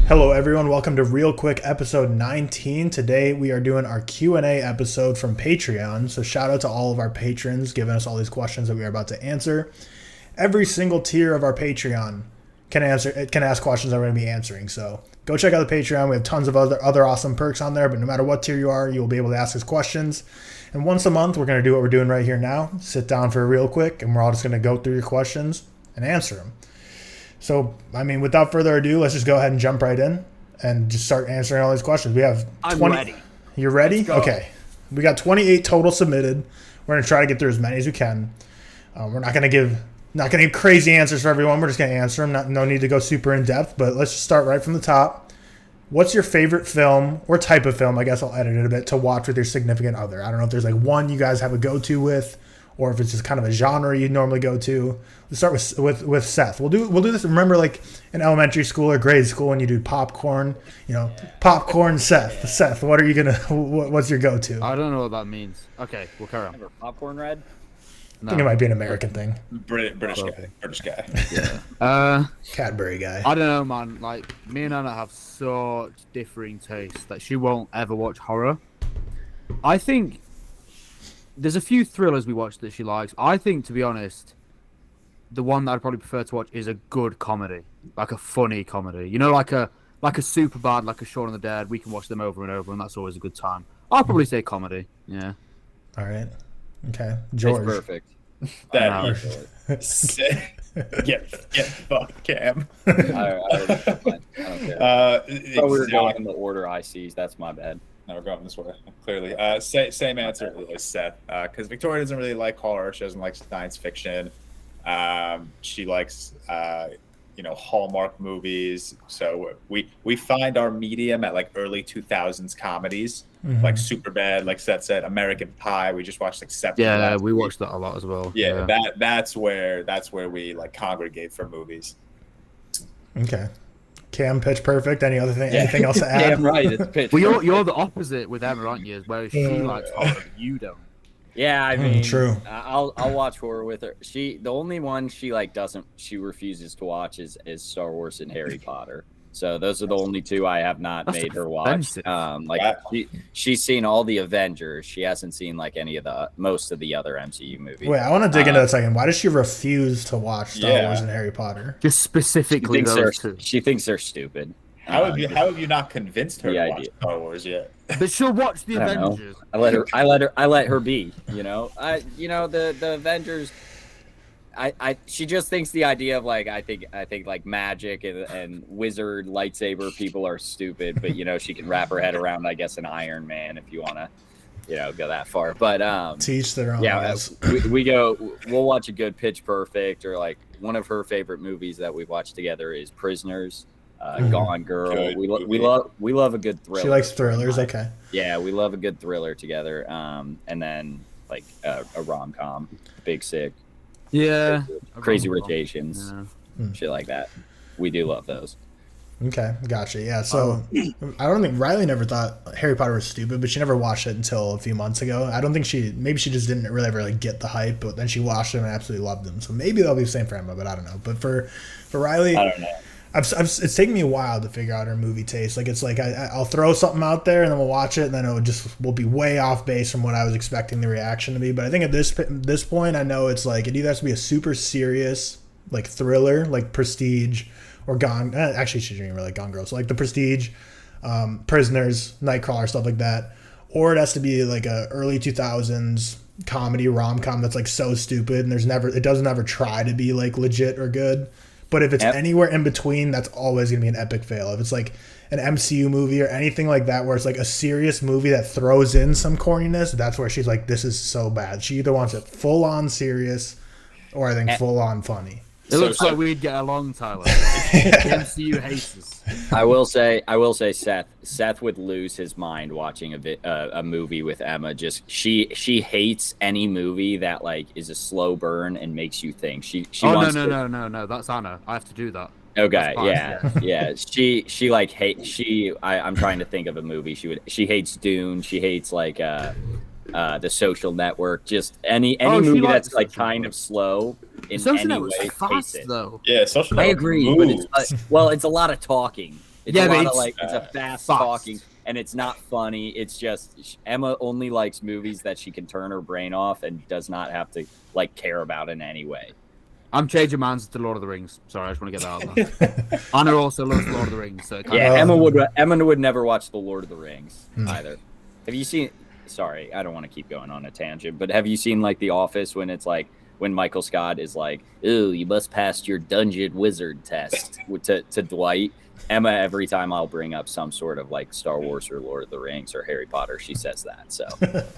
Hello everyone, welcome to ReelQuick episode 19. Today we are doing our Q&A episode from Patreon. So shout out to all of our patrons giving us all these questions that we are about to answer. Every single tier of our Patreon can ask questions that we're going to be answering. So go check out the Patreon. We have tons of other awesome perks on there, but no matter what tier you are, you will be able to ask us questions. And once a month, we're going to do what we're doing right here now. Sit down for a ReelQuick, and we're all just going to go through your questions and answer them. So, I mean, without further ado, let's just go ahead and jump right in and just start answering all these questions. We have 20. I'm ready. You're ready? Okay. We got 28 total submitted. We're going to try to get through as many as we can. We're not going to give crazy answers for everyone. We're just going to answer them. No need to go super in depth, but let's just start right from the top. What's your favorite film or type of film, I guess I'll edit it a bit, to watch with your significant other? I don't know if there's like one you guys have a go-to with, or if it's just kind of a genre you normally go to. Let's start with Seth. We'll do this. Remember, like in elementary school or grade school, when you do popcorn, popcorn. Seth. Seth, what are you gonna? What's your go-to? I don't know what that means. Okay, we'll carry on. Popcorn red. I think it might be an American thing. British guy. Yeah. Cadbury guy. I don't know, man. Like, me and Anna have such differing tastes that she won't ever watch horror. I think there's a few thrillers we watch that she likes. I think, to be honest, the one that I'd probably prefer to watch is a good comedy, like a funny comedy. You know, like a super bad, like a Shaun of the Dead. We can watch them over and over, and that's always a good time. I'll probably say comedy. Yeah. All right. Okay. George. It's perfect. Get fucked, Cam. I don't care. We were going in the order I sees. That's my bad. No, we're going this way. Clearly, same answer as Seth. Because Victoria doesn't really like horror. She doesn't like science fiction. She likes Hallmark movies. So we find our medium at like early 2000s comedies, like Superbad, like Seth said, American Pie. We just watched like 7. Yeah, we watched that a lot as well. Yeah. That's where we like congregate for movies. Okay. Cam, Pitch Perfect. Anything else to add? Damn right, it's Pitch. Well, you're the opposite with Emma, aren't you? Whereas she likes horror, but you don't. Yeah, I mean, true. I'll watch horror with her. The only one she refuses to watch is Star Wars and Harry Potter. So those are the only two I have not made her watch. She's seen all the Avengers. She hasn't seen like most of the other MCU movies. Wait, I want to dig into that a second. Why does she refuse to watch Star Wars and Harry Potter? Just specifically those two. She thinks they're stupid. How have you not convinced her to watch Star Wars yet? But she'll watch the Avengers. I let her be. The Avengers. She just thinks the idea of like I think like magic and wizard lightsaber people are stupid, but she can wrap her head around I guess an Iron Man if you want to go that far. But teach their own. Yeah, we'll watch a good Pitch Perfect, or like one of her favorite movies that we've watched together is Prisoners. Gone Girl. We love a good thriller. She likes thrillers. Okay. Yeah, we love a good thriller together. And then like a rom-com, Big Sick. Yeah. Crazy Rich Asians. Yeah. Shit like that. We do love those. Okay, gotcha. Yeah, so I don't think Riley never thought Harry Potter was stupid, but she never watched it until a few months ago. I don't think maybe she just didn't really ever like get the hype, but then she watched them and absolutely loved them. So maybe that'll be the same for Emma, but I don't know. But for Riley, I don't know. It's taken me a while to figure out her movie taste. Like it's like I'll throw something out there and then we'll watch it, and then we'll be way off base from what I was expecting the reaction to be. But I think at this point, I know it's like it either has to be a super serious like thriller, like Prestige, or Gone. Actually, she didn't even really like Gone Girl. So like The Prestige, Prisoners, Nightcrawler, stuff like that, or it has to be like a early 2000s comedy rom-com that's like so stupid and it doesn't ever try to be like legit or good. But if it's anywhere in between, that's always going to be an epic fail. If it's like an MCU movie or anything like that, where it's like a serious movie that throws in some corniness, that's where she's like, this is so bad. She either wants it full on serious or I think full on funny. It looks like we'd get along, Tyler. MCU hates us. I will say, Seth would lose his mind watching a movie with Emma. Just she hates any movie that like is a slow burn and makes you think. She wants no. That's Anna. I have to do that. Okay, yeah. She like I'm trying to think of a movie. She hates Dune. She hates like The Social Network. Just any movie that's like kind of slow. In Social any Network's way, fast, hates it. though. Yeah, Social Network. I agree, but it's a lot of talking. It's Yeah, a but lot of it's, like it's a fast fast. talking, and it's not funny. It's just Emma only likes movies that she can turn her brain off and does not have to like care about in any way. I'm changing mine to Lord of the Rings. Sorry, I just want to get that out there. Anna also loves Lord of the Rings, so it kind Yeah, of... Emma would never watch The Lord of the Rings Hmm. either. Have you seen? Sorry, I don't want to keep going on a tangent, but have you seen like The Office when it's like when Michael Scott is like, "Ooh, you must pass your dungeon wizard test" to Dwight? Emma, every time I'll bring up some sort of like Star Wars or Lord of the Rings or Harry Potter, she says that. So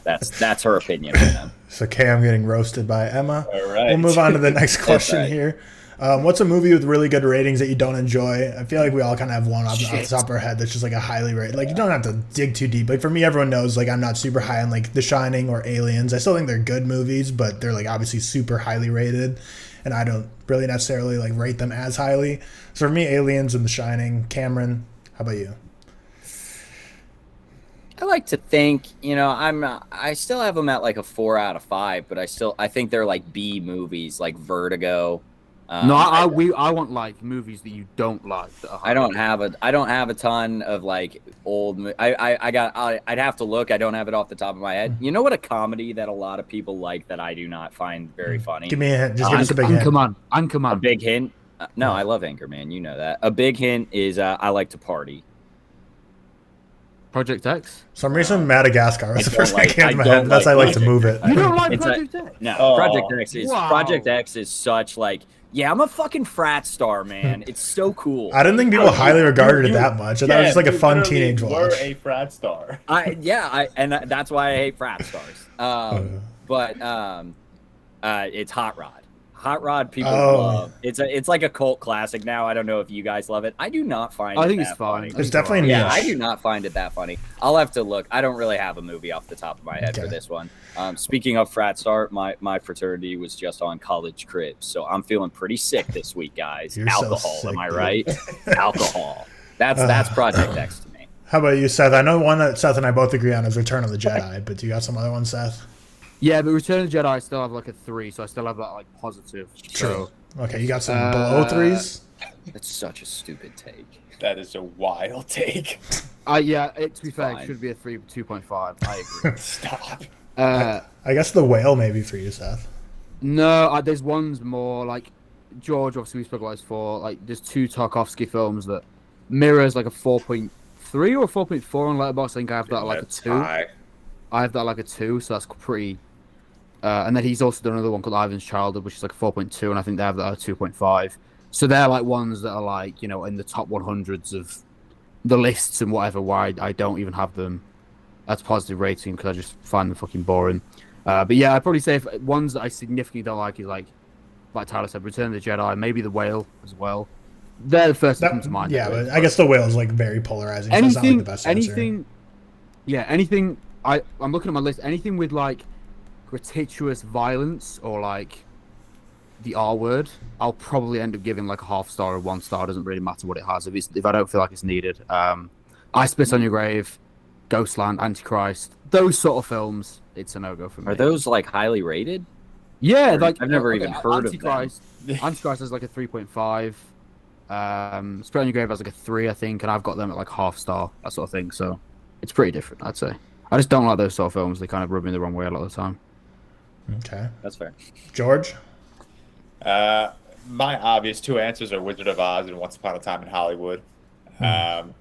that's her opinion on them. So Cam getting roasted by Emma. All right. We'll move on to the next question right. here. What's a movie with really good ratings that you don't enjoy? I feel like we all kind of have one off the top of our head that's just like a highly rated. Like you don't have to dig too deep. Like for me, everyone knows like I'm not super high on like The Shining or Aliens. I still think they're good movies, but they're like obviously super highly rated, and I don't really necessarily like rate them as highly. So for me, Aliens and The Shining. Cameron, how about you? I like to think, I still have them at like a 4 out of 5, but I think they're like B movies, like Vertigo. No, I want like movies that you don't like. That are I don't have a ton of like old. I'd have to look. I don't have it off the top of my head. You know what? A comedy that a lot of people like that I do not find very funny. Give me a hint. Just give us a big hint. Anchorman. A big hint. No, I love Anchorman. You know that. A big hint is I like to party. Project X. For some reason, Madagascar was the first thing that came to my I don't head. That's like I like to move it. You don't like It's Project X? No, Oh. Project X is such like. Yeah, I'm a fucking frat star, man. It's so cool. I didn't think people highly regarded it that much. I thought it was just like a fun teenage watch. Were a frat star. And that's why I hate frat stars. But it's Hot Rod. Hot Rod people love. It's like a cult classic now. I don't know if you guys love it. I do not find it. I think that it's fine. funny. It's definitely Yeah, niche. I do not find it that funny. I'll have to look. I don't really have a movie off the top of my head for Okay. this one. Speaking of frat star, my fraternity was just on College Cribs, so I'm feeling pretty sick this week, guys. You're so Alcohol, sick, am I dude. right? Alcohol. That's Project X to me. How about you, Seth? I know one that Seth and I both agree on is Return of the Jedi, but do you got some other ones, Seth? Yeah, but Return of the Jedi, I still have like a 3, so I still have that like positive. True. Okay, you got some below threes? That's such a stupid take. That is a wild take. To be fair, Fine. it should be a 2.5. I agree. Stop. I guess The Whale maybe for you, Seth. No, there's ones more like George. Obviously, we spoke about this before. Like, there's 2 Tarkovsky films that mirrors like a 4.3 or a 4.4 on Letterboxd. I think I have that at, like a That's 2. high. I have that like a 2, so that's pretty. And then he's also done another one called Ivan's Childhood, which is like a 4.2, and I think they have that at 2.5. So they're like ones that are like, in the top 100s of the lists and whatever, why I don't even have them as positive rating because I just find them fucking boring. But yeah, I'd probably say if ones that I significantly don't like is like Tyler said, Return of the Jedi, maybe The Whale as well. They're the first that come to mind. Yeah, but I guess The Whale is like very polarizing. So it's not like the best answer. Anything. I'm looking at my list. Anything with like gratuitous violence or like the R word, I'll probably end up giving like a half star or 1 star. Doesn't really matter what it has if I don't feel like it's needed. I Spit on Your Grave, Ghostland, Antichrist, those sort of films, it's a no go for me. Are those like highly rated? Yeah, like I've never even heard of them. Antichrist is like a 3.5. Spit on Your Grave has like a 3, I think, and I've got them at like half star, that sort of thing. So it's pretty different, I'd say. I just don't like those sort of films. They kind of rub me the wrong way a lot of the time. Okay. That's fair. George? My obvious 2 answers are Wizard of Oz and Once Upon a Time in Hollywood. But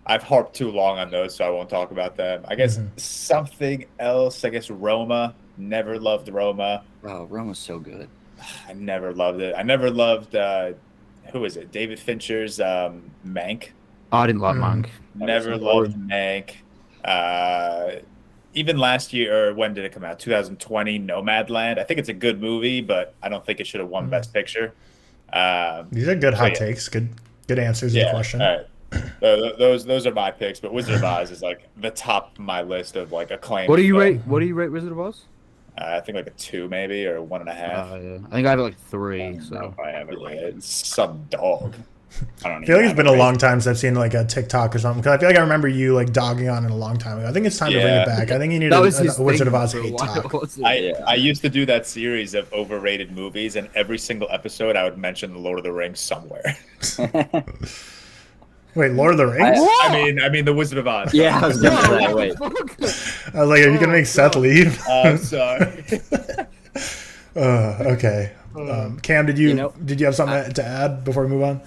I've harped too long on those, so I won't talk about them. I guess something else. I guess Roma. Never loved Roma. Wow, Roma's so good. I never loved it. I never loved who is it? David Fincher's Mank. I didn't like Mank. Never loved Mank. Even last year, or when did it come out? 2020, Nomadland. I think it's a good movie, but I don't think it should have won Best Picture. These are good hot takes. Good answers to the question. All right. Those are my picks, but Wizard of Oz is like the top of my list of like acclaimed. What do you films. rate? What do you rate Wizard of Oz? I think like a 2 maybe or 1.5. Yeah. I think I have like 3. So I have it Yeah, rated. it's some dog. I don't I feel like it's been a long time since I've seen like a TikTok or something. Because I feel like I remember you like dogging on it a long time ago. I think it's time to bring it back. I think you need that was his a Wizard of thing Oz for a hate while, talk. wasn't it? I used to do that series of overrated movies, and every single episode I would mention The Lord of the Rings somewhere. Wait, Lord of the Rings? I mean, the Wizard of Oz. Yeah, I was gonna say. Wait. I was like, are you gonna make Seth leave? I'm sorry. Okay. Cam, did you know, have something to add before we move on?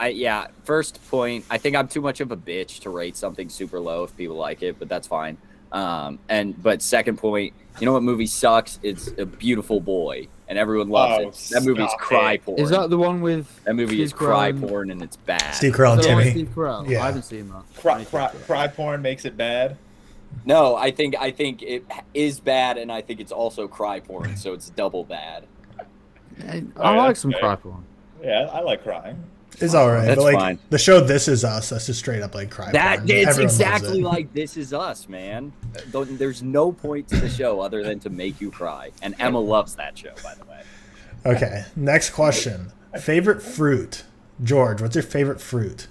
Yeah. First point, I think I'm too much of a bitch to rate something super low if people like it, but that's fine. But second point, you know what movie sucks? It's A Beautiful Boy, and everyone loves it. That movie's cry porn. Is that the one with? That movie Steve is cry Carell? porn, and it's bad. Steve Carell and Is that the one with Timmy. Steve Carell? Yeah. I haven't seen that. Cry porn makes it bad. No, I think it is bad, and I think it's also cry porn, so it's double bad. I like some cry porn. Yeah, I like crying. It's all right. That's but like fine. the show This Is Us, that's just straight up like cry porn. It's Everyone loves exactly it. like This Is Us, man. There's no point to the show other than to make you cry, and Emma loves that show, by the way. Okay, next question. Favorite fruit? George, what's your favorite fruit?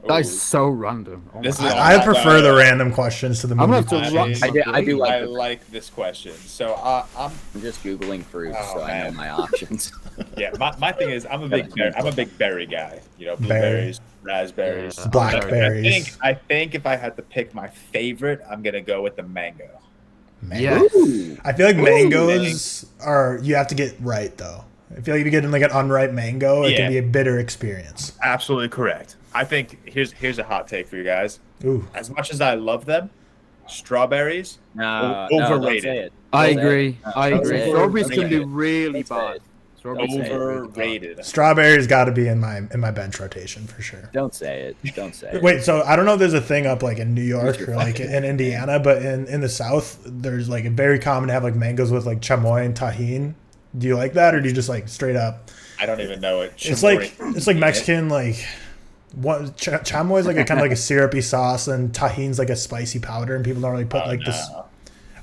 That is so random. Oh This my is- God. I prefer the random questions to the I'm movie. gonna have to watch. I do like I the- like this question. So I'm I'm just googling fruits, Oh, so I know man. my options. yeah. My thing is I'm a big berry guy. You know, blueberries, raspberries, Yeah. Blackberries. I think if I had to pick my favorite, I'm gonna go with the mango. Mango. Yeah. I feel like mangoes are you have to get right though. I feel like if you get like an unripe mango, it Yeah. can be a bitter experience. Absolutely correct. I think here's a hot take for you guys. Ooh. As much as I love them, strawberries No, Overrated. don't say it. I Don't say agree. it. I Don't agree. say it. Strawberries Don't can say be it. really Don't say bad. it. Strawberries Don't can say be it. really bad. overrated. Strawberries got to be in my bench rotation for sure. Don't say it. Don't say it. Wait, so I don't know if there's a thing up like in New York your or like in Indiana, but in the South, there's like very common to have like mangoes with like chamoy and tahini. Do you like that, or do you just like straight up? I don't even know it. It's like Mexican like what chamoy is like a kind of like a syrupy sauce, and tahini's like a spicy powder, and people don't really put like this.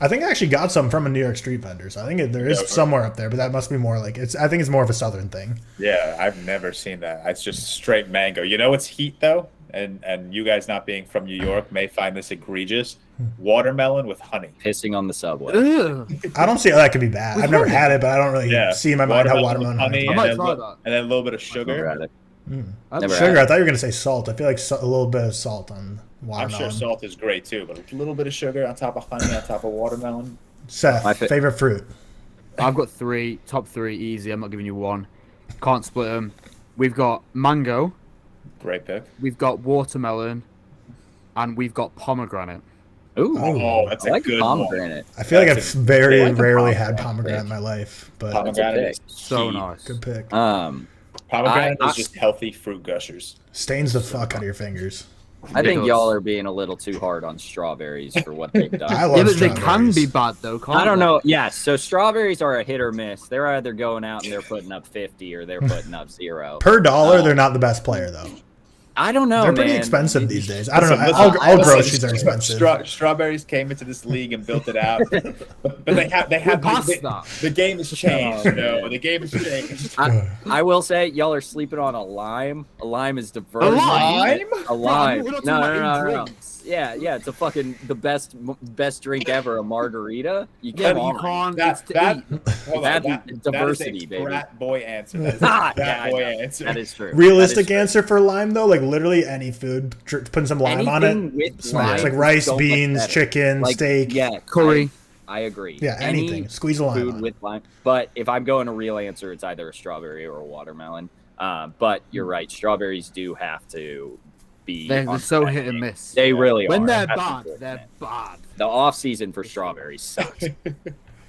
I think I actually got some from a New York street vendor, so I think there is somewhere up there, but that must be more like I think it's more of a southern thing. Yeah, I've never seen that. It's just straight mango. You know what's heat though, and you guys not being from New York may find this egregious. Watermelon with honey. Pissing on the subway. Ugh. I don't see how that could be bad. I've never had it, but I don't really Yeah, see in my mind how with watermelon honey. I and might then, try that. and then a little bit of Never sugar. had it. That's Never Sugar. had I it. thought you were gonna say salt. I feel like a little bit of salt on I'm watermelon. sure salt is great too, but a little bit of sugar on top of honey on top of watermelon. Seth, My favorite fruit. I've got top three easy. I'm not giving you one. Can't split them. We've got mango, Great pick. we've got watermelon, and we've got pomegranate. Ooh, Oh, that's I a like good pomegranate. I feel like I've That's a- very I like a rarely had pomegranate. pomegranate in my life, but Pomegranate pick. is So key. nice. good pick. Pomegranate I- is just healthy fruit gushers. Stains the fuck out of your fingers. I think Ridiculous. y'all are being a little too hard on strawberries for what they've done. I love Yeah, but they can strawberries. be bad though. Can't I don't they? know. Yes, so strawberries are a hit or miss. They're either going out and they're putting up 50 or they're putting up 0. Per dollar, they're not the best player though. I don't know, They're pretty man. expensive these days. I don't know. Listen, All listen, groceries are expensive. Strawberries came into this league and built it out, but they have We're past that. the game has changed. You know, the game has changed. I will say, y'all are sleeping on a lime. A lime is diverse. A lime? A lime. We're not No, talking no, about no, no, no. drinks. Yeah, it's a fucking the best drink ever, a margarita. You Yeah, come but you on. can't. It's to eat. Hold That- on, diversity, that is a baby. frat boy answer. That is a Ah, frat yeah, I boy know. answer. That is true. Realistic That is answer for lime though, like literally any food, putting some lime on Anything it. with Smacks. lime Like rice, so much beans, better. chicken, Like, steak. Yeah, Curry. I agree. Yeah, Any anything. Squeeze a lime food on it. with lime. But if I'm going a real answer, it's either a strawberry or a watermelon. But you're right. Strawberries do have to be. They're on so that hit and game. miss. They really When are. they're That's bad, unfortunate. they're bad. The off season for strawberries sucks.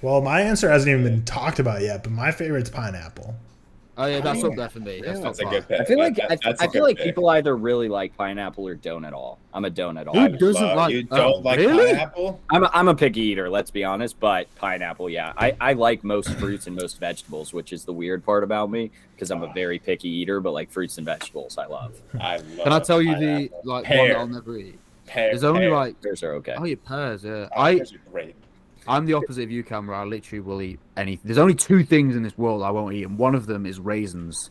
Well, my answer hasn't even been talked about yet, but my favorite's pineapple. Oh yeah, that's up there for me. That's That's top a good five. pick. I feel like That's a I feel good like pick. people either really like pineapple or don't at all. I'm a don't at all. Who doesn't Love- like? You oh, don't like really? pineapple? I'm a picky eater, let's be honest, but pineapple, yeah. I like most fruits and most vegetables, which is the weird part about me because I'm a very picky eater, but like fruits and vegetables I love. I love Can I tell you the pineapple. like one Pear. that I'll never eat? Pear, There's only pear. like Theirs are okay. oh yeah, pears. Yeah, Oh, pears are great. I'm the opposite of you, Cameron. I literally will eat anything. There's only two things in this world I won't eat, and one of them is raisins.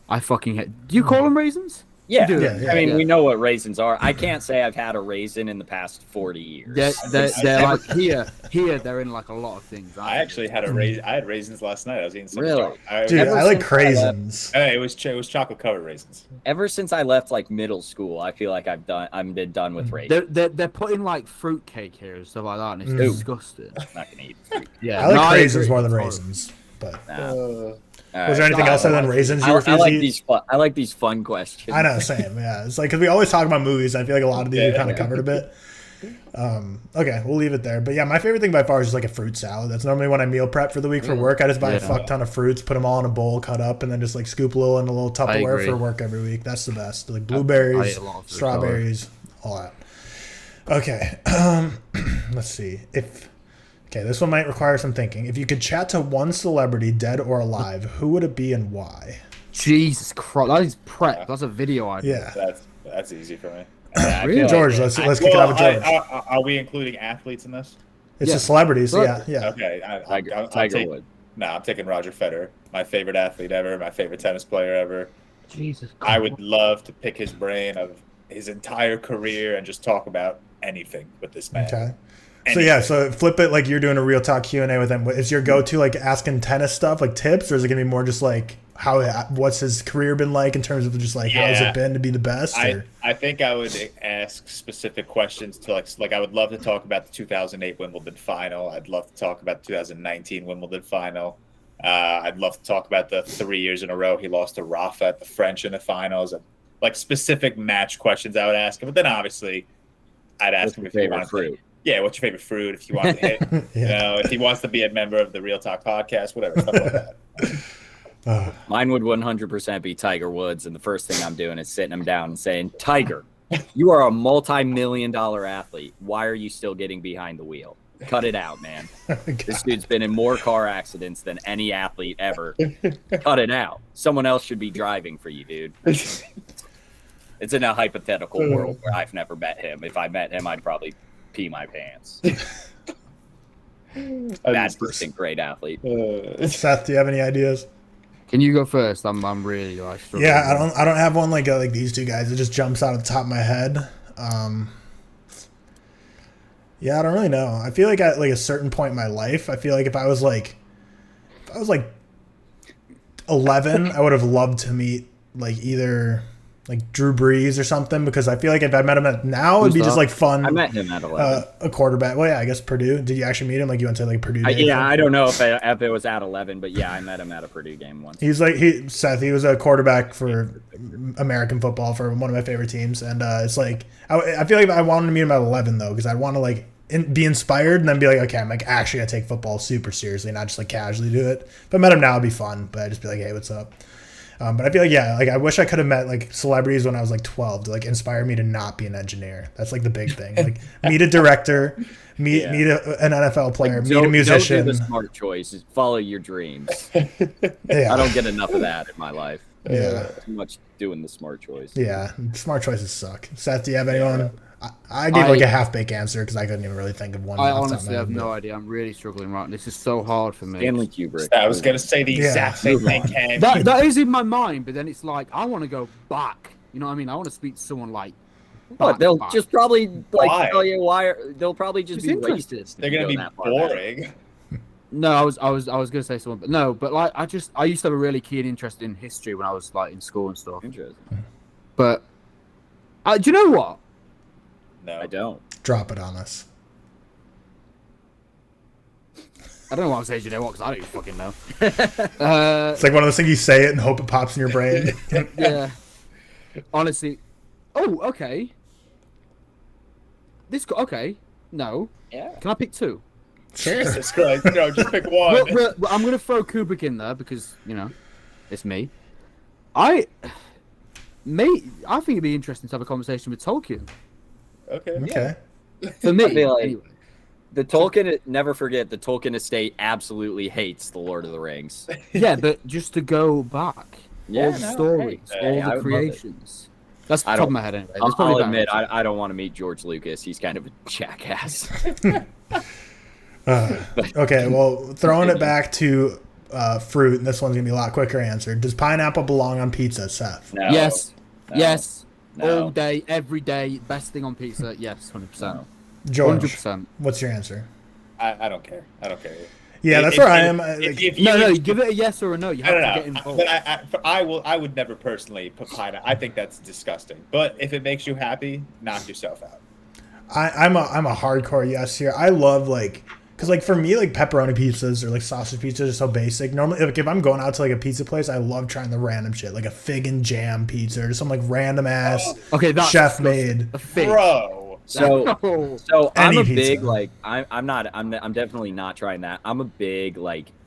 I fucking hate. Do you call them raisins? Yeah. Yeah. I mean, we know what raisins are. I can't say I've had a raisin in the past 40 years. They're like here. They're in like a lot of things. I actually had I had raisins last night. I was eating some. Really? Dude, I like since I left- craisins. It was chocolate covered raisins. Ever since I left like middle school, I feel like I'm been done with raisins. They're putting like fruit cake here and stuff like that, and it's disgusting. I'm not gonna eat fruit. Yeah, I like craisins agree. more than It's raisins. But Nah. was there anything else other than raisins you refuse to eat? I like these fun questions. I know, same. Yeah, it's like because we always talk about movies. I feel like a lot of these we kind of covered a bit. Okay, we'll leave it there. But yeah, my favorite thing by far is just like a fruit salad. That's normally when I meal prep for the week for work. I just buy a fuck ton of fruits, put them all in a bowl, cut up, and then just like scoop a little in a little Tupperware for work every week. That's the best. Like blueberries, strawberries, all that. Okay, let's see. Okay, this one might require some thinking. If you could chat to one celebrity, dead or alive, who would it be and why? Jesus Christ, that is prep. That's a video idea. Yeah. That's easy for me. Really? George, let's kick it off with George. Are we including athletes in this? It's just celebrities, yeah. Okay. Tiger Woods. No, I'm taking Roger Federer, my favorite athlete ever, my favorite tennis player ever. Jesus. I would love to pick his brain of his entire career and just talk about anything with this man. Okay. So flip it like you're doing a ReelTok Q&A with him. Is your go-to like asking tennis stuff, like tips, or is it gonna be more just like what's his career been like in terms of just like how's it been to be the best? I think I would ask specific questions to like I would love to talk about the 2008 Wimbledon final. I'd love to talk about the 2019 Wimbledon final. I'd love to talk about the 3 years in a row he lost to Rafa at the French in the finals. Like specific match questions I would ask him. But then obviously I'd ask him if he wanted fruit. Yeah, what's your favorite fruit? If you want to hit, if he wants to be a member of the ReelTok podcast, whatever, stuff like that. Mine would 100% be Tiger Woods, and the first thing I'm doing is sitting him down and saying, Tiger, you are a multi-million-dollar athlete. Why are you still getting behind the wheel? Cut it out, man. This dude's been in more car accidents than any athlete ever. Cut it out. Someone else should be driving for you, dude. It's in a hypothetical world where I've never met him. If I met him, I'd probably pee my pants. Bad person, great athlete. Seth, do you have any ideas? Can you go first? I'm really like struggling. Yeah, I don't have one like these two guys. It just jumps out of the top of my head. Yeah, I don't really know. I feel like at like a certain point in my life, I feel like if I was like 11, I would have loved to meet like either like Drew Brees or something, because I feel like if I met him now, it'd be just like fun. I met him at 11. A quarterback. Well, yeah, I guess Purdue. Did you actually meet him? Like you went to like Purdue? I don't know if it was at 11, but yeah, I met him at a Purdue game once. He's like Seth. He was a quarterback for American football for one of my favorite teams, and it's like I feel like I wanted to meet him at 11 though, because I'd want to like be inspired and then be like, okay, I'm like actually gonna take football super seriously, not just like casually do it. If I met him now, it'd be fun, but I'd just be like, hey, what's up? But I feel like, like I wish I could have met like celebrities when I was like 12 to like inspire me to not be an engineer. That's like the big thing. Like meet a director, meet an NFL player, meet a musician. Don't do the smart choice. Follow your dreams. Yeah. I don't get enough of that in my life. Yeah. Too much doing the smart choice. Yeah. Smart choices suck. Seth, do you have anyone? I gave like a half-baked answer because I couldn't even really think of one. I honestly have no idea. I'm really struggling right now. This is so hard for me. Stanley Kubrick. I was going to say the exact same thing. That is in my mind, but then it's like, I want to go back. You know what I mean? I want to speak to someone like... What, they'll just probably like tell you why. They'll probably just be racist. They're going to be boring. No, I was going to say someone, but no, but like I used to have a really keen interest in history when I was like in school and stuff. Interesting. But do you know what? No, I don't. Drop it on us. I don't know what I'm saying. You know what? Because I don't even fucking know. It's like one of those things you say it and hope it pops in your brain. Yeah. Honestly. Oh, okay. Okay. No. Yeah. Can I pick two? Jesus Christ. No, just pick one. Well, I'm going to throw Kubrick in there because, it's me. I think it'd be interesting to have a conversation with Tolkien. Okay. For me, I feel like anyway. the Tolkien. Never forget, the Tolkien estate absolutely hates the Lord of the Rings. Yeah, but just to go back, all the stories, all the creations. That's the top of my head anyway. I'll admit, I don't want to meet George Lucas. He's kind of a jackass. Okay, well, throwing it back to fruit, and this one's gonna be a lot quicker answered. Does pineapple belong on pizza, Seth? No. Yes. Yes. No. All day, every day, best thing on pizza. Yes, 100%. No. George, 100%. what's your answer? I don't care. I don't care. Yeah, that's where I am. Like, No, give it a yes or a no. You have to get involved. But I would never personally put pineapple. I think that's disgusting. But if it makes you happy, knock yourself out. I'm a hardcore yes here. I love because like for me like pepperoni pizzas or like sausage pizzas are so basic. Normally like if I'm going out to like a pizza place, I love trying the random shit like a fig and jam pizza or some like random ass chef made. Bro. So I'm Any a big pizza. I'm definitely not trying that. I'm a big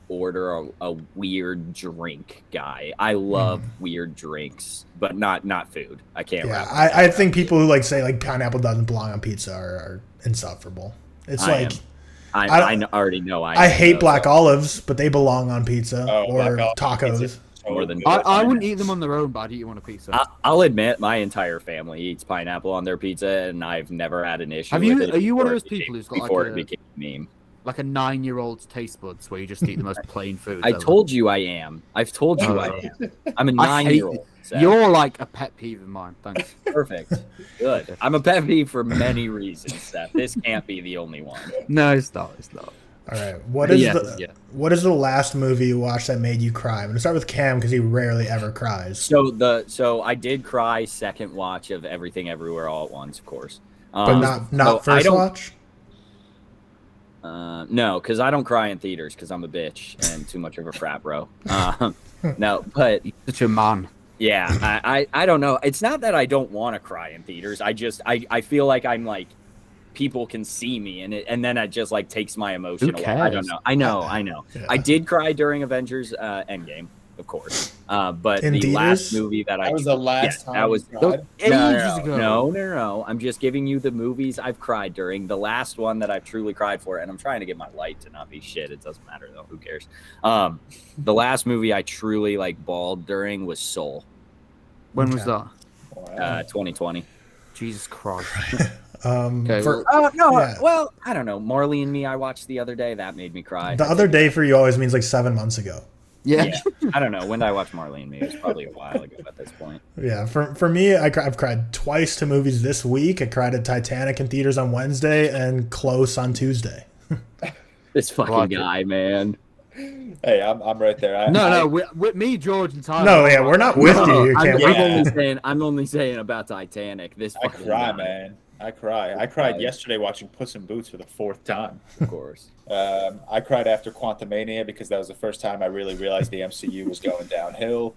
order a weird drink guy. I love weird drinks, but not food. I can't. Yeah, I think people who like say like pineapple doesn't belong on pizza are insufferable. It's I already know. I hate black olives, but they belong on pizza or tacos. Pizza. More than I wouldn't eat them on their own, but I'd eat them on a pizza. I'll admit, my entire family eats pineapple on their pizza, and I've never had an issue. Are you one of those people who's got before it became a meme? Like a 9-year-old's taste buds, where you just eat the most plain food. I told you I am. I've told you I am. I'm a 9-year-old. You're like a pet peeve of mine. Thanks. Perfect. Good. I'm a pet peeve for many reasons, Seth. This can't be the only one. No, it's not. It's not. All right. What is the last movie you watched that made you cry? I'm gonna start with Cam because he rarely ever cries. So I did cry second watch of Everything Everywhere All at Once, of course. But not first watch? No, because I don't cry in theaters because I'm a bitch and too much of a frat bro. No, but such a man. Yeah, I don't know. It's not that I don't want to cry in theaters. I feel like I'm like people can see me and then it just like takes my emotion away. I don't know. I know. Yeah. I did cry during Avengers Endgame, of course. But in the theaters? last movie that was the last time that was ages ago. No. I'm just giving you the movies I've cried during. The last one that I've truly cried for, and I'm trying to get my light to not be shit. It doesn't matter though. Who cares? The last movie I truly like bawled during was Soul. When was that? 2020. Jesus Christ. Okay. Well, I don't know. Marley and Me I watched the other day. That made me cry. The other day for you always means like 7 months ago. Yeah. I don't know. When did I watch Marley and Me? It was probably a while ago at this point. Yeah. For me, I've cried twice to movies this week. I cried at Titanic in theaters on Wednesday and Close on Tuesday. This fucking guy, man. Hey, I'm right there. No, with me, George, and Tyler. No, yeah, we're not with you. I'm only saying about Titanic. I cry, man. I cry. I cried yesterday watching Puss in Boots for the 4th time. Of course. I cried after Quantumania because that was the first time I really realized the MCU was going downhill.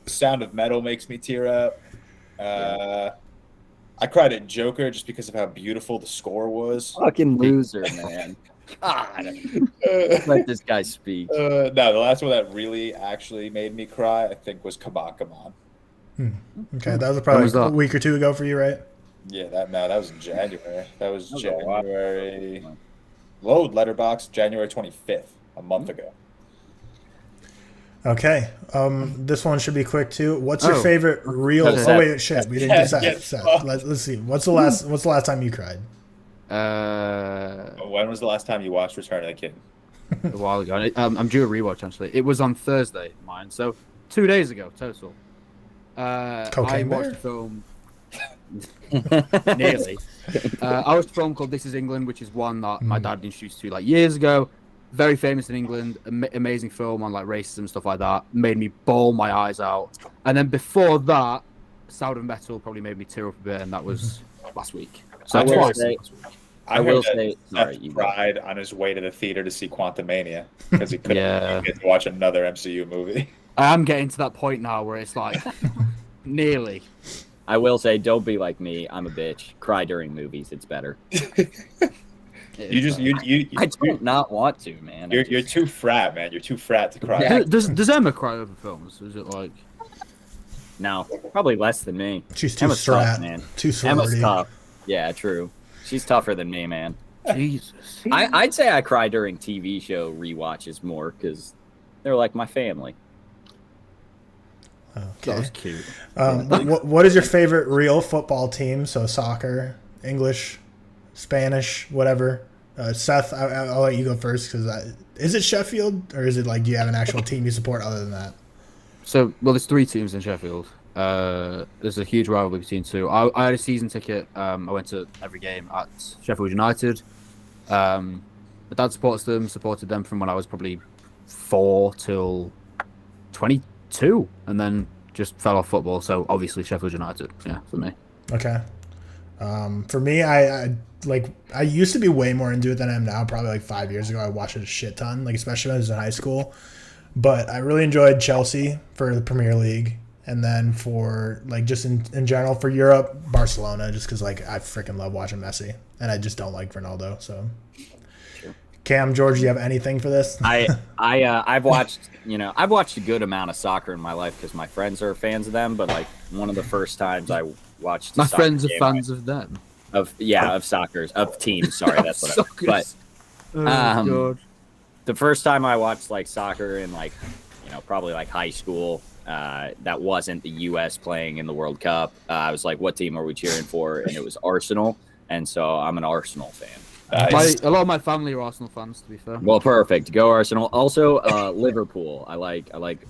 Sound of Metal makes me tear up. I cried at Joker just because of how beautiful the score was. Fucking loser, man. God. Let this guy speak. No, the last one that really actually made me cry, I think, was Come On, Come On. Okay, that was probably a week or two ago for you, right? Yeah, that was in January. That was January. Load Letterboxd, January 25th, a month ago. Okay, this one should be quick too. What's your favorite real? Oh wait, shit, we didn't do Seth. Let's see. What's the last time you cried? When was the last time you watched Return of the King? A while ago. I'm due a rewatch actually. It was on Thursday, mine. So 2 days ago total. I watched a film. Nearly. I watched a film called This Is England, which is one that my dad introduced to like years ago. Very famous in England. Amazing film on like racism stuff like that. Made me bawl my eyes out. And then before that, Sound of Metal probably made me tear up a bit, and that was last week. So I will say, Seth cried on his way to the theater to see Quantumania because he couldn't get to watch another MCU movie. I am getting to that point now where it's like nearly. I will say, don't be like me. I'm a bitch. Cry during movies. It's better. I don't not want to, man. You're too frat, man. You're too frat to cry. Yeah. Does Emma cry over films? Is it like? No, probably less than me. She's too Emma's tough, man. Too sorority. Emma's tough. Yeah, true. She's tougher than me, man. Jesus. I'd say I cry during TV show rewatches more because they're like my family. Okay. That was cute. What is your favorite real football team? So soccer, English, Spanish, whatever. Seth, I'll let you go first because is it Sheffield or is it like do you have an actual team you support other than that? So, well, there's 3 teams in Sheffield. There's a huge rivalry between two. I had a season ticket. I went to every game at Sheffield United. My dad supported them from when I was probably 4 till 22, and then just fell off football. So obviously Sheffield United, yeah, for me. Okay. For me, I used to be way more into it than I am now. Probably like 5 years ago, I watched it a shit ton, like especially when I was in high school. But I really enjoyed Chelsea for the Premier League, and then for like just in general for Europe, Barcelona, just because like I freaking love watching Messi, and I just don't like Ronaldo. So, Cam, George, do you have anything for this? I've watched a good amount of soccer in my life because my friends are fans of them. But like one of the first times I watched, my friends are fans of them. Of soccer, of teams. Sorry, that's what I. But George. The first time I watched like soccer in like, probably like high school, that wasn't the U.S. playing in the World Cup. I was like, what team are we cheering for? And it was Arsenal, and so I'm an Arsenal fan. A lot of my family are Arsenal fans, to be fair. Well, perfect. Go Arsenal. Also, Liverpool. I like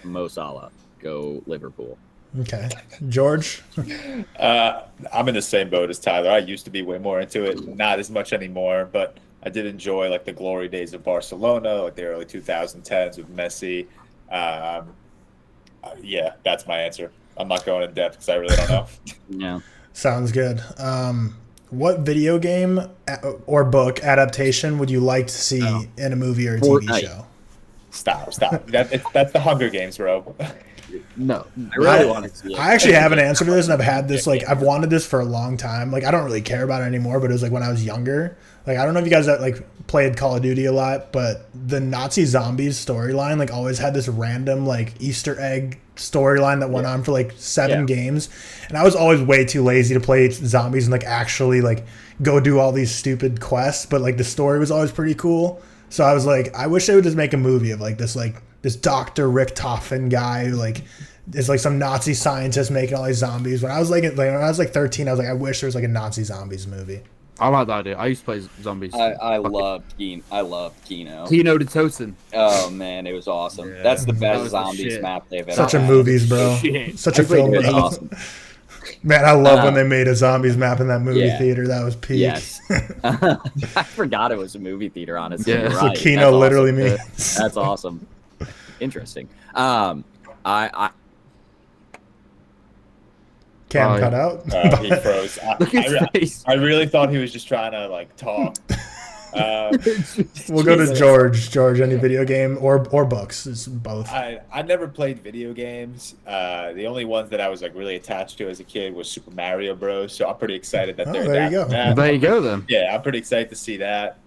Mo Salah. Go Liverpool. Okay, George. I'm in the same boat as Tyler. I used to be way more into it, not as much anymore, but I did enjoy like the glory days of Barcelona, like the early 2010s with Messi. Yeah, that's my answer. I'm not going in depth because I really don't know. Yeah. Sounds good. What video game or book adaptation would you like to see in a movie or a TV show? Stop. That's the Hunger Games, bro. No, I really want to see it. I actually have an answer to this, and I've had this, like, I've wanted this for a long time. Like, I don't really care about it anymore, but it was like when I was younger. Like, I don't know if you guys played Call of Duty a lot, but the Nazi zombies storyline, like, always had this random, like, Easter egg storyline that went on for like 7 games. And I was always way too lazy to play zombies and like actually like go do all these stupid quests, but like the story was always pretty cool. So I was like, I wish they would just make a movie of like this Dr. Richtofen guy who like is like some Nazi scientist making all these zombies. When I was like 13, I was like, I wish there was like a Nazi zombies movie. I like that idea. I used to play zombies. I loved Kino. I loved Kino. Kino de Toten. Oh man, it was awesome. Yeah. That's the best the zombies shit. map they've ever Such a had. movies, bro. Shit. Such a film. It was awesome. Man, I love when they made a zombies map in that movie theater. That was peak. Yes. I forgot it was a movie theater, honestly. Yeah. You're That's right. what Kino That's awesome. literally means. That's awesome. Interesting. Cam cut out. He froze. Look at his face. I really thought he was just trying to like talk. We'll go to George. George, any video game or books? It's both. I never played video games. The only ones that I was like really attached to as a kid was Super Mario Bros. So I'm pretty excited that they're there you go. adapting that. There you go then. Yeah, I'm pretty excited to see that.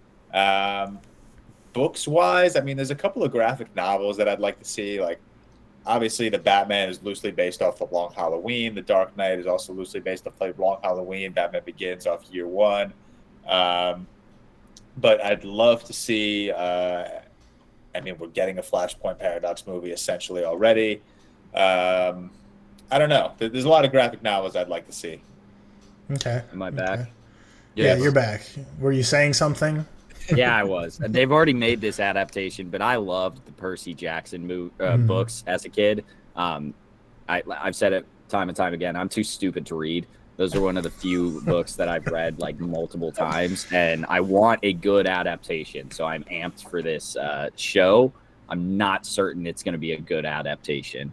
Books wise, I mean, there's a couple of graphic novels that I'd like to see. Like, obviously, the Batman is loosely based off of Long Halloween. The Dark Knight is also loosely based off of Long Halloween. Batman Begins off Year One. But I'd love to see. I mean, we're getting a Flashpoint Paradox movie essentially already. I don't know. There's a lot of graphic novels I'd like to see. Okay. Am I back? Okay. Yeah, you're back. Were you saying something? Yeah, I was. They've already made this adaptation, but I loved the Percy Jackson books as a kid. I've said it time and time again. I'm too stupid to read. Those are one of the few books that I've read like multiple times, and I want a good adaptation. So I'm amped for this show. I'm not certain it's going to be a good adaptation,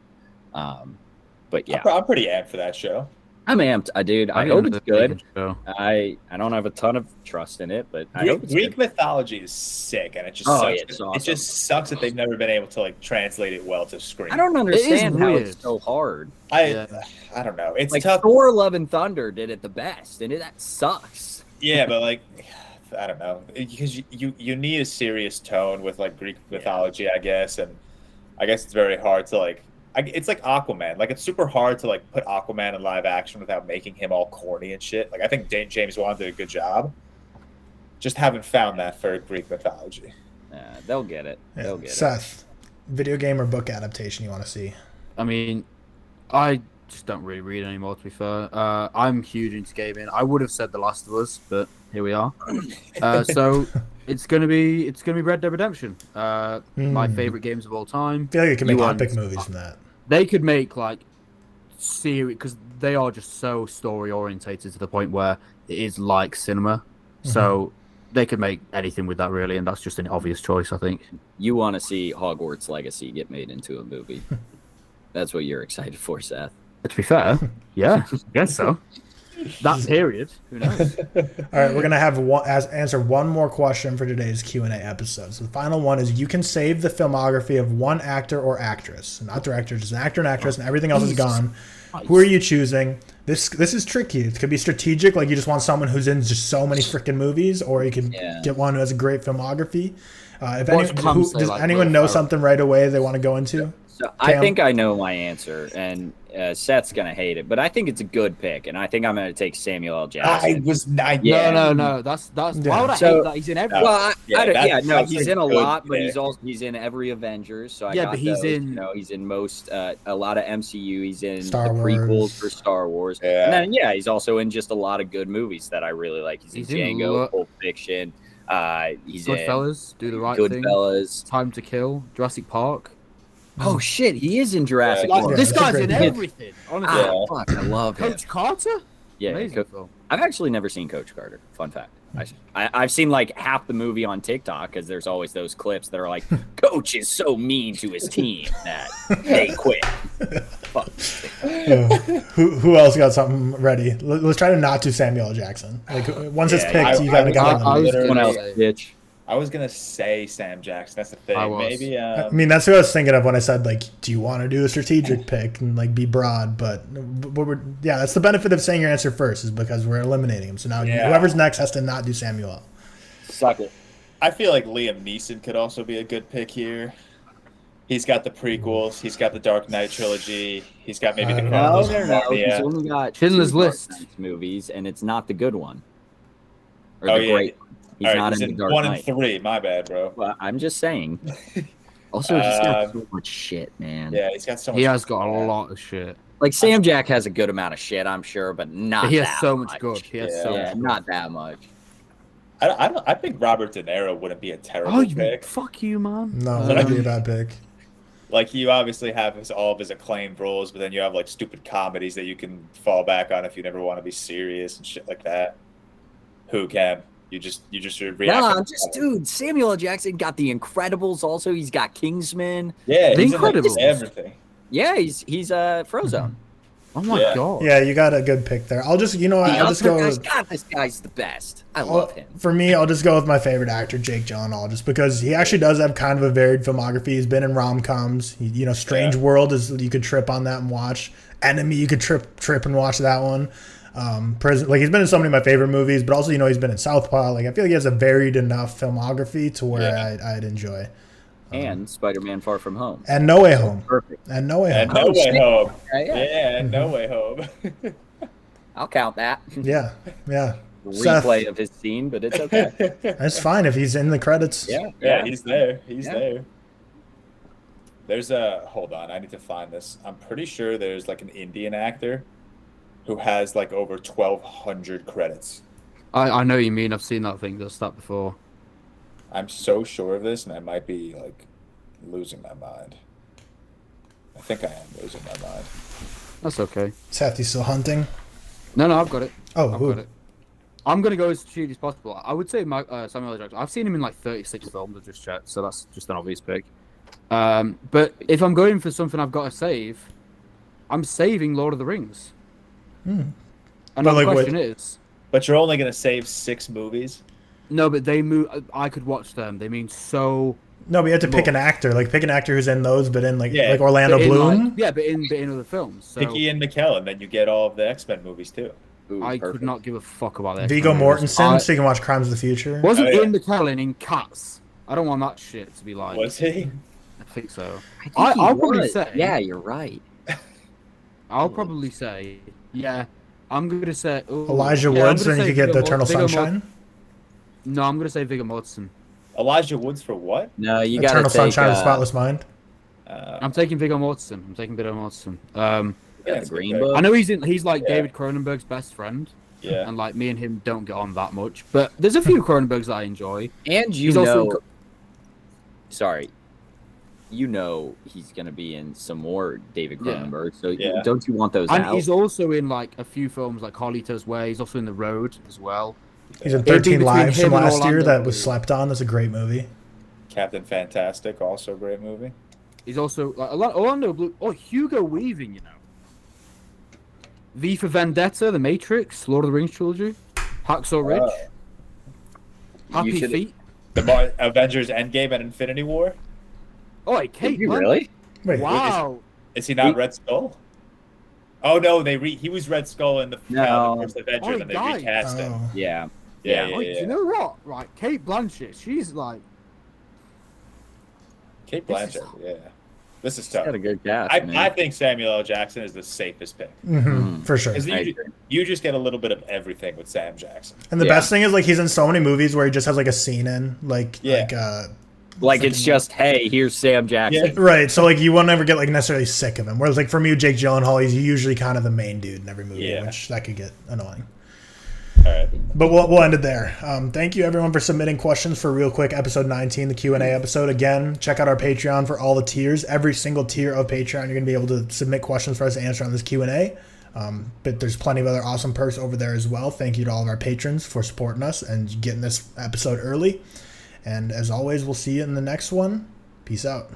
but yeah, I'm pretty amped for that show. I'm amped, dude. I hope it's good. Show. I don't have a ton of trust in it, but I hope it's Greek good. mythology is sick, and it just Oh, yeah, sucks. it's awesome. It just sucks that they've never been able to like translate it well to screen. I don't understand how weird. it's so hard. I don't know. It's Like tough. Thor: Love and Thunder did it the best, and that sucks. Yeah, but like, I don't know, because you need a serious tone with like Greek mythology, I guess, and I guess it's very hard to like. It's like Aquaman. Like, it's super hard to like put Aquaman in live action without making him all corny and shit. Like, I think James Wan did a good job. Just haven't found that for Greek mythology. They'll get it. Yeah. They'll get Seth, video game or book adaptation you want to see? I mean, I just don't really read anymore, to be fair. I'm huge into gaming. I would have said The Last of Us, but here we are. So it's gonna be Red Dead Redemption. My favorite games of all time. I feel like you can make You epic want- movies from that. They could make like serious, because they are just so story orientated to the point where it is like cinema. So they could make anything with that, really, and that's just an obvious choice, I think. You want to see Hogwarts Legacy get made into a movie. That's what you're excited for, Seth. To be fair, yeah, I guess so. That period, who knows? All right, we're gonna have answer one more question for today's Q&A episode. So the final one is: you can save the filmography of one actor or actress, not director, just an actor and actress, and everything else is gone. Nice. Who are you choosing? This is tricky. It could be strategic, like you just want someone who's in just so many freaking movies, or you can get one who has a great filmography. Does anyone know something right away they want to go into? So I think I know my answer, and Seth's gonna hate it, but I think it's a good pick, and I think I'm gonna take Samuel L. Jackson. No. That's why would I hate that? He's in every. Well, he's in a lot, but he's in every Avengers. So but he's in. He's in most a lot of MCU. He's in Star the prequels Wars. for Star Wars, and then he's also in just a lot of good movies that I really like. He's in Django, Pulp Fiction. He's Goodfellas, in Do the Right Thing, Goodfellas, Time to Kill, Jurassic Park. Oh shit, he is in Jurassic Park. This guy's in everything. Honestly, fuck, I love him. Coach Carter. Yeah, Amazing film. I've actually never seen Coach Carter. Fun fact. I've seen like half the movie on TikTok because there's always those clips that are like, Coach is so mean to his team that they quit. Fuck. Who else got something ready? Let's try to not do Samuel L. Jackson. Like once it's picked, you gotta get someone else, bitch. I was gonna say Sam Jackson. That's the thing. Maybe. I mean, that's what I was thinking of when I said like, do you want to do a strategic pick and like be broad? But that's the benefit of saying your answer first is because we're eliminating him. So now whoever's next has to not do Samuel. Suck it. I feel like Liam Neeson could also be a good pick here. He's got the prequels. He's got the Dark Knight trilogy. He's got maybe the Chronicles of Narnia. He's only got Schindler's List movies, and it's not the good one. Or the great one. He's right, not in the Dark 1 Knight. and 3. My bad, bro. Well, I'm just saying. Also, he's got so much shit, man. Yeah, he's got so much. He has got a lot of shit. Like Sam Jack has a good amount of shit, I'm sure, but not. He has that so much much good. He has so much. Not that much. I think Robert De Niro wouldn't be a terrible pick. Fuck you, man. No, that'd be a bad pick. Like you obviously have all of his acclaimed roles, but then you have like stupid comedies that you can fall back on if you never want to be serious and shit like that. Who can? You just react. Dude, Samuel L. Jackson got The Incredibles. Also, he's got Kingsman. Yeah, The Incredibles. Everything. Yeah, he's Frozone. Oh my god. Yeah, you got a good pick there. I'll just go. This guy's the best. I love him. For me, I'll just go with my favorite actor, Jake Gyllenhaal, just because he actually does have kind of a varied filmography. He's been in rom-coms. Strange World is you could trip on that and watch. Enemy, you could trip and watch that one. He's been in so many of my favorite movies, but also he's been in Southpaw. Like I feel like he has a varied enough filmography to where I'd enjoy. And Spider-Man: Far From Home. And No Way Home. Perfect. And No Way Home. And No Way Home. Yeah, and No Way Home. I'll count that. Yeah. Replay of his scene, but it's okay. That's fine if he's in the credits. Yeah, he's there. He's there. There's hold on, I need to find this. I'm pretty sure there's like an Indian actor who has like over 1,200 credits. I know what you mean. I've seen that thing that's that before. I'm so sure of this, and I might be like losing my mind. I think I am losing my mind. That's okay. Seth, you still hunting? No, I've got it. Oh, I've got it. I'm gonna go as cheap as possible. I would say Samuel L. Jackson. I've seen him in like 36 films. I just checked, so that's just an obvious pick. But if I'm going for something I've got to save, I'm saving Lord of the Rings. And the question is... But you're only going to save 6 movies? No, but they move. I could watch them. They mean so... No, but you have to pick an actor. Like, pick an actor who's in those, but in, like Orlando Bloom? But in other films. So. Pick Ian McKellen, then you get all of the X-Men movies, too. Ooh, I could not give a fuck about that. Viggo Mortensen, so you can watch Crimes of the Future. Wasn't Ian McKellen in Cats? I don't want that shit to be like... Was he? I think so. I'll probably say... Yeah, you're right. I'll probably say... Yeah. I'm going to say... Elijah Woods, then you could get the Eternal Sunshine? No, I'm going to say Viggo Mortensen. Elijah Woods for what? No, you got Eternal Sunshine of the Spotless Mind? I'm taking Viggo Mortensen. Yeah, the Green Book. I know he's like David Cronenberg's best friend. Yeah. And like me and him don't get on that much. But there's a few Cronenbergs that I enjoy. And Sorry. he's gonna be in some more David Yeah. Cronenberg. So Yeah. don't you want those And out? he's also in like a few films like Carlito's Way. He's also in The Road as well. He's in It'd be 13 between Lives him from and last year Orlando that was Bloom. slept on. That's a great movie. Captain Fantastic, also a great movie. He's also like Orlando Bloom. Oh, Hugo Weaving, V for Vendetta, The Matrix, Lord of the Rings trilogy, Hacksaw Ridge, Happy should- Feet. The Avengers Endgame and Infinity War. Oh, hey, Kate Did you Blanchett. really? Wait, Wow. Is he not Red Skull? Oh no, he was Red Skull in the No. first Avengers, and they guys. recast him. Oh. Yeah. Yeah, Oh, do you know what? Right, Kate Blanchett. She's like. Kate This is- Blanchett. Yeah, this is He's tough. got a good cast. I man. think Samuel L. Jackson is the safest pick For sure. because I agree. you just get a little bit of everything with Sam Jackson. And the Yeah. best thing is like he's in so many movies where he just has like a scene in Yeah. Like it's just, hey, here's Sam Jackson. Yeah. right. So like you won't ever get like necessarily sick of him. Whereas like for me, Jake Gyllenhaal, he's usually kind of the main dude in every movie, Yeah. which that could get annoying. All right. But we'll end it there. Thank you everyone for submitting questions for ReelQuick episode 19, the Q&A episode. Again, check out our Patreon for all the tiers. Every single tier of Patreon, you're going to be able to submit questions for us to answer on this Q&A. But there's plenty of other awesome perks over there as well. Thank you to all of our patrons for supporting us and getting this episode early. And as always, we'll see you in the next one. Peace out.